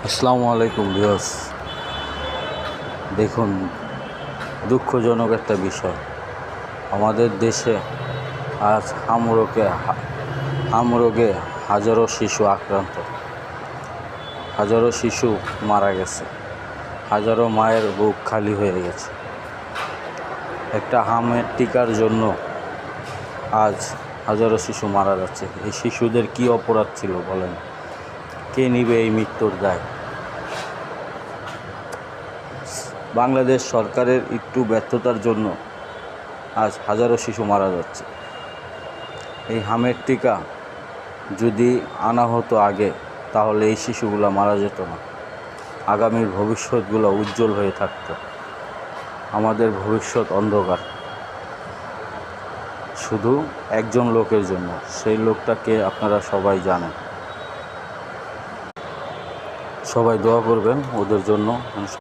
আসসালামু আলাইকুম ভিউয়ার্স। দেখুন, দুঃখজনক একটা বিষয়, আমাদের দেশে আজ হামরোগে হাজারো শিশু আক্রান্ত, হাজারো শিশু মারা গেছে, হাজারো মায়ের বুক খালি হয়ে গেছে। একটা হামের টিকার জন্য আজ হাজারো শিশু মারা যাচ্ছে। এই শিশুদের কি অপরাধ ছিল বলেন? কে নিবে এই মৃত্যুর দায়? বাংলাদেশ সরকারের একটু ব্যর্থতার জন্য আজ হাজারো শিশু মারা যাচ্ছে। এই হামের টিকা যদি আনা হতো আগে, তাহলে এই শিশুগুলো মারা যেত না, আগামীর ভবিষ্যৎগুলো উজ্জ্বল হয়ে থাকত। আমাদের ভবিষ্যৎ অন্ধকার শুধু একজন লোকের জন্য, সেই লোকটাকে আপনারা সবাই জানেন। সবাই দোয়া করবেন ওদের জন্য।